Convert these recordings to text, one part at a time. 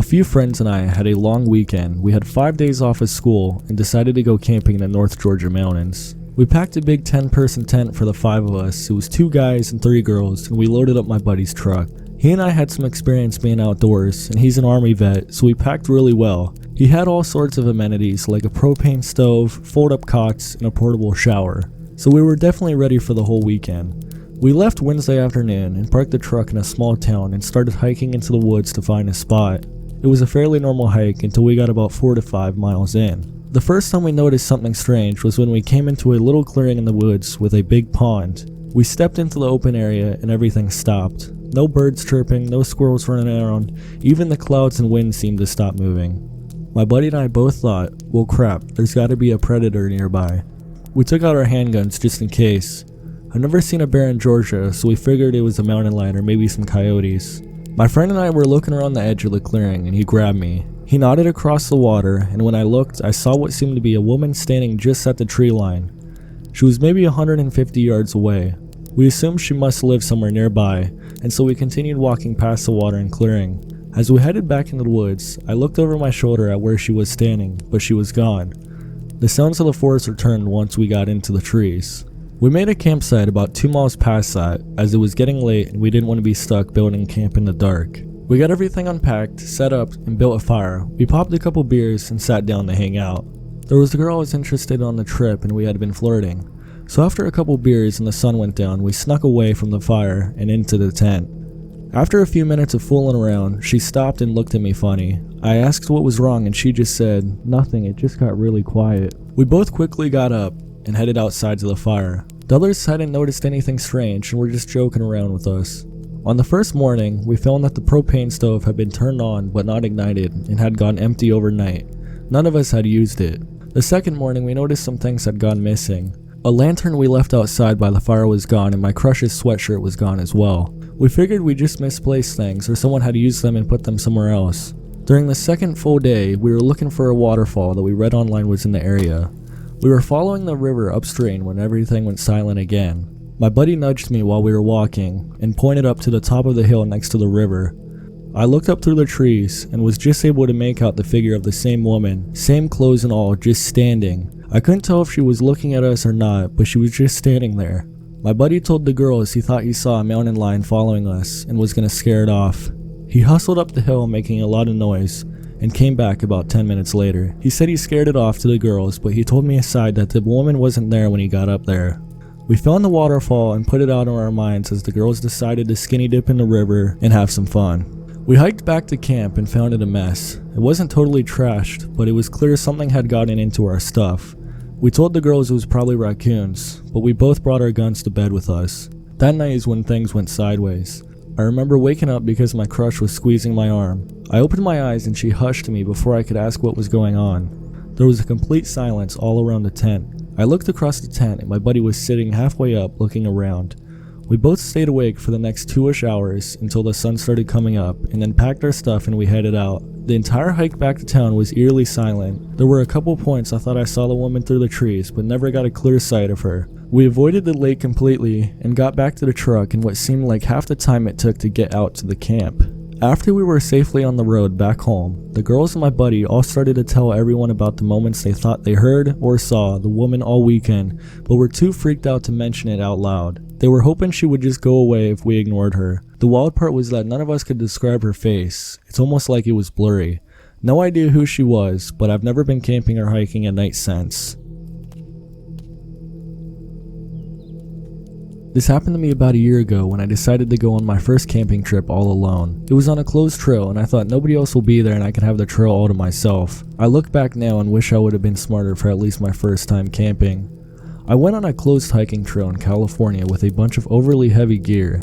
few friends and I had a long weekend. We had 5 days off of school and decided to go camping in the North Georgia mountains. We packed a big 10-person tent for the 5 of us. It was 2 guys and 3 girls, and we loaded up my buddy's truck. He and I had some experience being outdoors, and he's an army vet, so we packed really well. He had all sorts of amenities like a propane stove, fold-up cots, and a portable shower, so we were definitely ready for the whole weekend. We left Wednesday afternoon and parked the truck in a small town and started hiking into the woods to find a spot. It was a fairly normal hike until we got about 4 to 5 miles in. The first time we noticed something strange was when we came into a little clearing in the woods with a big pond. We stepped into the open area and everything stopped. No birds chirping, no squirrels running around, even the clouds and wind seemed to stop moving. My buddy and I both thought, well crap, there's gotta be a predator nearby. We took out our handguns just in case. I've never seen a bear in Georgia, so we figured it was a mountain lion or maybe some coyotes. My friend and I were looking around the edge of the clearing and he grabbed me. He nodded across the water, and when I looked, I saw what seemed to be a woman standing just at the tree line. She was maybe 150 yards away. We assumed she must live somewhere nearby, and so we continued walking past the water and clearing. As we headed back into the woods, I looked over my shoulder at where she was standing, but she was gone. The sounds of the forest returned once we got into the trees. We made a campsite about 2 miles past that, as it was getting late and we didn't want to be stuck building camp in the dark. We got everything unpacked, set up, and built a fire. We popped a couple beers and sat down to hang out. There was a girl I was interested in on the trip and we had been flirting. So after a couple beers and the sun went down, we snuck away from the fire and into the tent. After a few minutes of fooling around, she stopped and looked at me funny. I asked what was wrong and she just said, "Nothing, it just got really quiet." We both quickly got up and headed outside to the fire. The others hadn't noticed anything strange and were just joking around with us. On the first morning, we found that the propane stove had been turned on but not ignited and had gone empty overnight. None of us had used it. The second morning, we noticed some things had gone missing. A lantern we left outside by the fire was gone and my crush's sweatshirt was gone as well. We figured we just misplaced things or someone had used them and put them somewhere else. During the second full day, we were looking for a waterfall that we read online was in the area. We were following the river upstream when everything went silent again. My buddy nudged me while we were walking and pointed up to the top of the hill next to the river. I looked up through the trees and was just able to make out the figure of the same woman, same clothes and all, just standing. I couldn't tell if she was looking at us or not, but she was just standing there. My buddy told the girls he thought he saw a mountain lion following us and was gonna scare it off. He hustled up the hill making a lot of noise and came back about 10 minutes later. He said he scared it off to the girls, but he told me aside that the woman wasn't there when he got up there. We found the waterfall and put it out on our minds as the girls decided to skinny dip in the river and have some fun. We hiked back to camp and found it a mess. It wasn't totally trashed, but it was clear something had gotten into our stuff. We told the girls it was probably raccoons, but we both brought our guns to bed with us. That night is when things went sideways. I remember waking up because my crush was squeezing my arm. I opened my eyes and she hushed me before I could ask what was going on. There was a complete silence all around the tent. I looked across the tent and my buddy was sitting halfway up looking around. We both stayed awake for the next 2-ish hours until the sun started coming up and then packed our stuff and we headed out. The entire hike back to town was eerily silent. There were a couple points I thought I saw the woman through the trees but never got a clear sight of her. We avoided the lake completely and got back to the truck in what seemed like half the time it took to get out to the camp. After we were safely on the road back home, the girls and my buddy all started to tell everyone about the moments they thought they heard or saw the woman all weekend, but were too freaked out to mention it out loud. They were hoping she would just go away if we ignored her. The wild part was that none of us could describe her face. It's almost like it was blurry. No idea who she was, but I've never been camping or hiking at night since. This happened to me about a year ago when I decided to go on my first camping trip all alone. It was on a closed trail and I thought nobody else will be there and I could have the trail all to myself. I look back now and wish I would have been smarter for at least my first time camping. I went on a closed hiking trail in California with a bunch of overly heavy gear.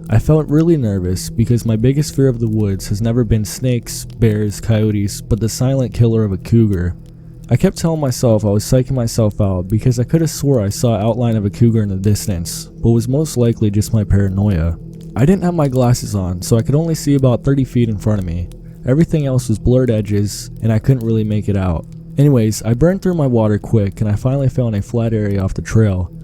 I felt really nervous because my biggest fear of the woods has never been snakes, bears, coyotes, but the silent killer of a cougar. I kept telling myself I was psyching myself out because I could have swore I saw an outline of a cougar in the distance, but was most likely just my paranoia. I didn't have my glasses on, so I could only see about 30 feet in front of me. Everything else was blurred edges, and I couldn't really make it out. Anyways, I burned through my water quick, and I finally found a flat area off the trail.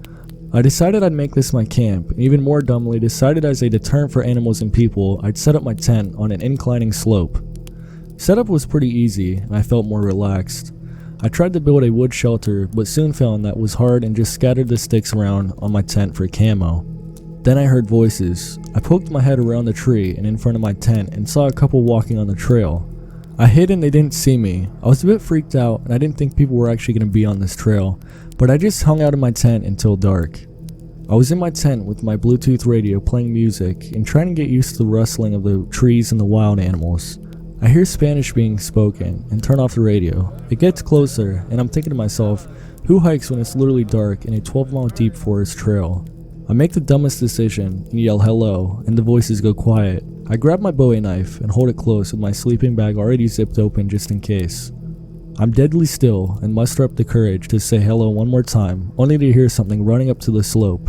I decided I'd make this my camp, and even more dumbly decided as a deterrent for animals and people, I'd set up my tent on an inclining slope. Setup was pretty easy and I felt more relaxed. I tried to build a wood shelter but soon found that was hard and just scattered the sticks around on my tent for camo. Then I heard voices. I poked my head around the tree and in front of my tent and saw a couple walking on the trail. I hid and they didn't see me. I was a bit freaked out and I didn't think people were actually going to be on this trail, but I just hung out in my tent until dark. I was in my tent with my Bluetooth radio playing music and trying to get used to the rustling of the trees and the wild animals. I hear Spanish being spoken and turn off the radio. It gets closer and I'm thinking to myself, who hikes when it's literally dark in a 12-mile deep forest trail? I make the dumbest decision and yell hello and the voices go quiet. I grab my Bowie knife and hold it close with my sleeping bag already zipped open just in case. I'm deadly still and muster up the courage to say hello one more time, only to hear something running up to the slope.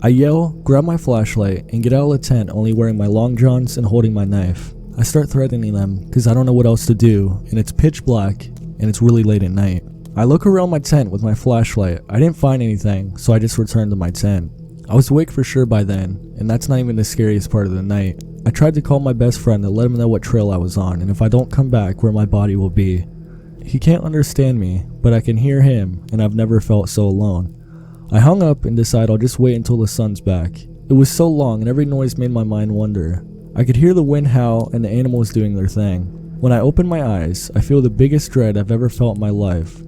I yell, grab my flashlight, and get out of the tent only wearing my long johns and holding my knife. I start threatening them because I don't know what else to do and it's pitch black and it's really late at night. I look around my tent with my flashlight. I didn't find anything, so I just returned to my tent. I was awake for sure by then, and that's not even the scariest part of the night. I tried to call my best friend to let him know what trail I was on and if I don't come back where my body will be. He can't understand me, but I can hear him and I've never felt so alone. I hung up and decided I'll just wait until the sun's back. It was so long and every noise made my mind wonder. I could hear the wind howl and the animals doing their thing. When I open my eyes, I feel the biggest dread I've ever felt in my life.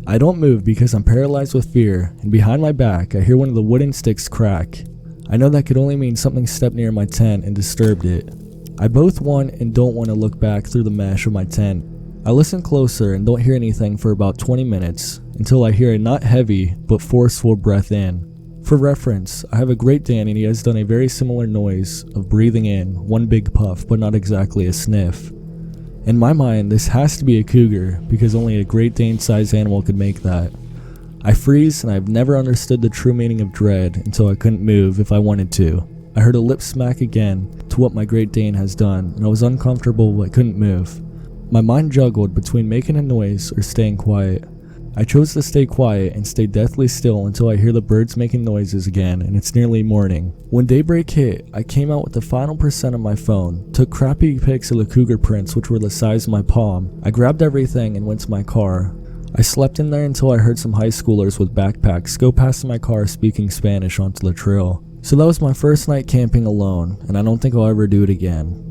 I don't move because I'm paralyzed with fear, and behind my back I hear one of the wooden sticks crack. I know that could only mean something stepped near my tent and disturbed it. I both want and don't want to look back through the mesh of my tent. I listen closer and don't hear anything for about 20 minutes, until I hear a not heavy but forceful breath in. For reference, I have a Great Dane and he has done a very similar noise of breathing in, one big puff but not exactly a sniff. In my mind, this has to be a cougar because only a Great Dane sized animal could make that. I freeze and I've never understood the true meaning of dread until I couldn't move if I wanted to. I heard a lip smack again to what my Great Dane has done and I was uncomfortable but couldn't move. My mind juggled between making a noise or staying quiet. I chose to stay quiet and stay deathly still until I hear the birds making noises again and it's nearly morning. When daybreak hit, I came out with the final percent of my phone, took crappy pics of the cougar prints which were the size of my palm. I grabbed everything and went to my car. I slept in there until I heard some high schoolers with backpacks go past my car speaking Spanish onto the trail. So that was my first night camping alone, and I don't think I'll ever do it again.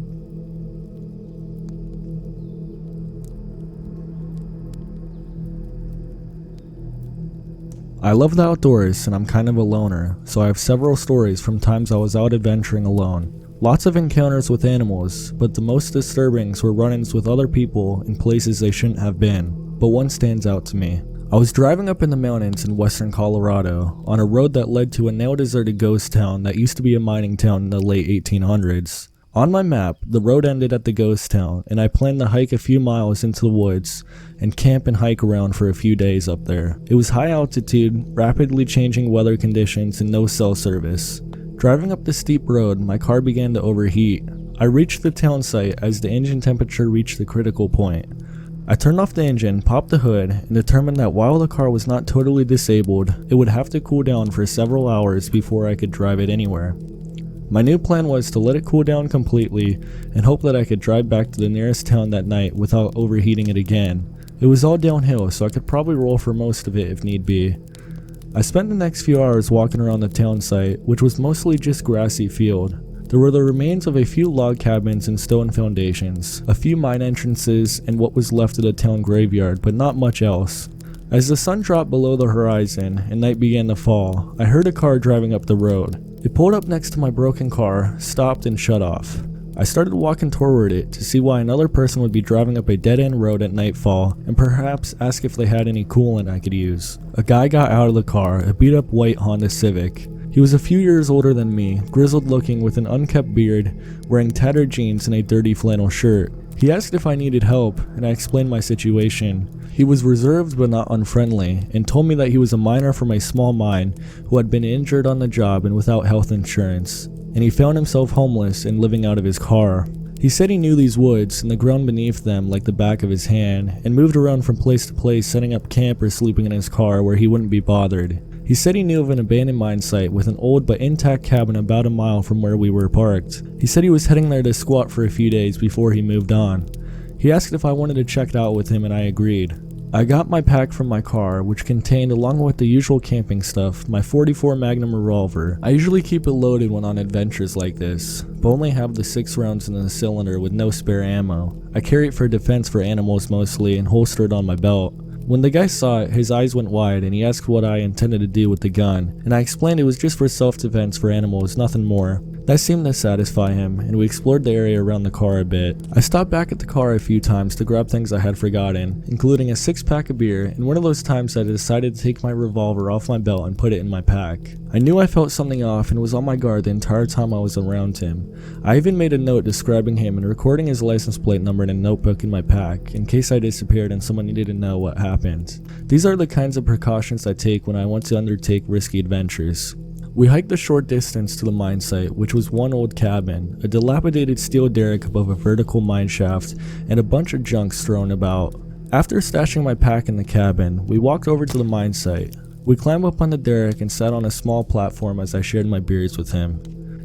I love the outdoors and I'm kind of a loner, so I have several stories from times I was out adventuring alone. Lots of encounters with animals, but the most disturbing were run-ins with other people in places they shouldn't have been, but one stands out to me. I was driving up in the mountains in western Colorado on a road that led to a now-deserted ghost town that used to be a mining town in the late 1800s. On my map, the road ended at the ghost town, and I planned to hike a few miles into the woods and camp and hike around for a few days up there. It was high altitude, rapidly changing weather conditions, and no cell service. Driving up the steep road, my car began to overheat. I reached the town site as the engine temperature reached the critical point. I turned off the engine, popped the hood, and determined that while the car was not totally disabled, it would have to cool down for several hours before I could drive it anywhere. My new plan was to let it cool down completely and hope that I could drive back to the nearest town that night without overheating it again. It was all downhill, so I could probably roll for most of it if need be. I spent the next few hours walking around the town site, which was mostly just grassy field. There were the remains of a few log cabins and stone foundations, a few mine entrances, and what was left of the town graveyard, but not much else. As the sun dropped below the horizon and night began to fall, I heard a car driving up the road. It pulled up next to my broken car, stopped, and shut off. I started walking toward it to see why another person would be driving up a dead-end road at nightfall and perhaps ask if they had any coolant I could use. A guy got out of the car, a beat-up white Honda Civic. He was a few years older than me, grizzled looking with an unkempt beard, wearing tattered jeans and a dirty flannel shirt. He asked if I needed help, and I explained my situation. He was reserved but not unfriendly, and told me that he was a miner from a small mine who had been injured on the job and without health insurance, and he found himself homeless and living out of his car. He said he knew these woods and the ground beneath them like the back of his hand, and moved around from place to place setting up camp or sleeping in his car where he wouldn't be bothered. He said he knew of an abandoned mine site with an old but intact cabin about a mile from where we were parked. He said he was heading there to squat for a few days before he moved on. He asked if I wanted to check it out with him and I agreed. I got my pack from my car, which contained, along with the usual camping stuff, my .44 Magnum revolver. I usually keep it loaded when on adventures like this, but only have the 6 rounds in the cylinder with no spare ammo. I carry it for defense for animals mostly and holster it on my belt. When the guy saw it, his eyes went wide and he asked what I intended to do with the gun, and I explained it was just for self-defense for animals, nothing more. That seemed to satisfy him, and we explored the area around the car a bit. I stopped back at the car a few times to grab things I had forgotten, including a 6-pack of beer, and one of those times I decided to take my revolver off my belt and put it in my pack. I knew I felt something off and was on my guard the entire time I was around him. I even made a note describing him and recording his license plate number in a notebook in my pack, in case I disappeared and someone needed to know what happened. These are the kinds of precautions I take when I want to undertake risky adventures. We hiked a short distance to the mine site, which was one old cabin, a dilapidated steel derrick above a vertical mine shaft, and a bunch of junk thrown about. After stashing my pack in the cabin, we walked over to the mine site. We climbed up on the derrick and sat on a small platform as I shared my beers with him.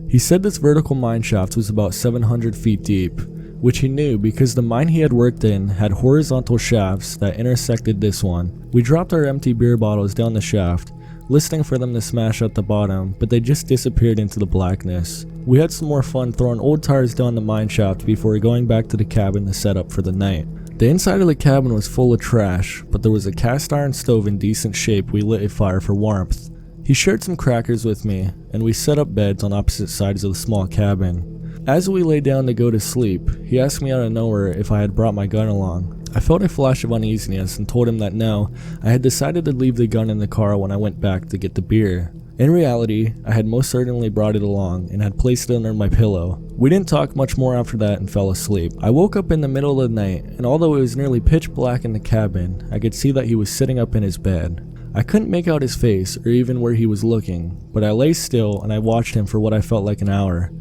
He said this vertical mine shaft was about 700 feet deep, which he knew because the mine he had worked in had horizontal shafts that intersected this one. We dropped our empty beer bottles down the shaft, listening for them to smash at the bottom, but they just disappeared into the blackness. We had some more fun throwing old tires down the mine shaft before going back to the cabin to set up for the night. The inside of the cabin was full of trash, but there was a cast iron stove in decent shape. We lit a fire for warmth. He shared some crackers with me, and we set up beds on opposite sides of the small cabin. As we lay down to go to sleep, he asked me out of nowhere if I had brought my gun along. I felt a flash of uneasiness and told him that no, I had decided to leave the gun in the car when I went back to get the beer. In reality, I had most certainly brought it along and had placed it under my pillow. We didn't talk much more after that and fell asleep. I woke up in the middle of the night, and although it was nearly pitch black in the cabin, I could see that he was sitting up in his bed. I couldn't make out his face or even where he was looking, but I lay still and I watched him for what I felt like an hour.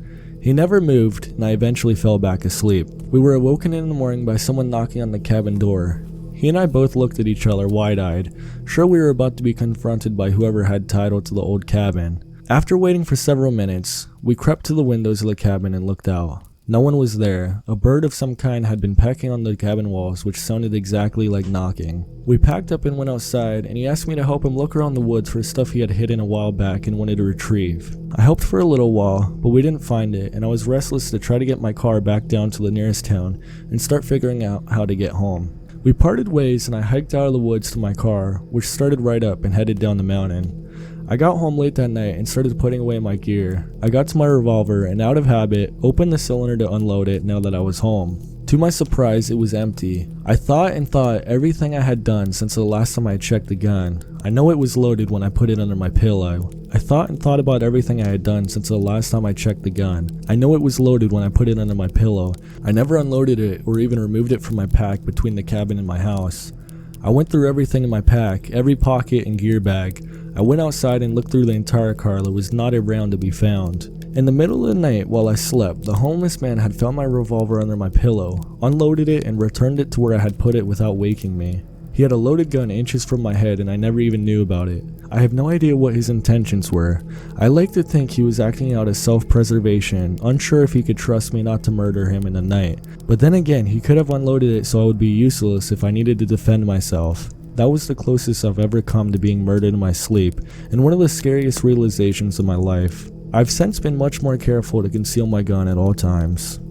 He never moved, and I eventually fell back asleep. We were awoken in the morning by someone knocking on the cabin door. He and I both looked at each other wide-eyed, sure we were about to be confronted by whoever had title to the old cabin. After waiting for several minutes, we crept to the windows of the cabin and looked out. No one was there. A bird of some kind had been pecking on the cabin walls, which sounded exactly like knocking. We packed up and went outside, and he asked me to help him look around the woods for stuff he had hidden a while back and wanted to retrieve. I helped for a little while, but we didn't find it, and I was restless to try to get my car back down to the nearest town and start figuring out how to get home. We parted ways, and I hiked out of the woods to my car, which started right up and headed down the mountain. I got home late that night and started putting away my gear. I got to my revolver and, out of habit, opened the cylinder to unload it now that I was home. To my surprise, it was empty. I thought everything I had done since the last time I checked the gun. I know it was loaded when I put it under my pillow. I thought about everything I had done since the last time I checked the gun. I know it was loaded when I put it under my pillow. I never unloaded it or even removed it from my pack between the cabin and my house. I went through everything in my pack, every pocket and gear bag. I went outside and looked through the entire car. There was not a round to be found. In the middle of the night while I slept, the homeless man had found my revolver under my pillow, unloaded it, and returned it to where I had put it without waking me. He had a loaded gun inches from my head and I never even knew about it. I have no idea what his intentions were. I like to think he was acting out of self-preservation, unsure if he could trust me not to murder him in the night. But then again, he could have unloaded it so I would be useless if I needed to defend myself. That was the closest I've ever come to being murdered in my sleep, and one of the scariest realizations of my life. I've since been much more careful to conceal my gun at all times.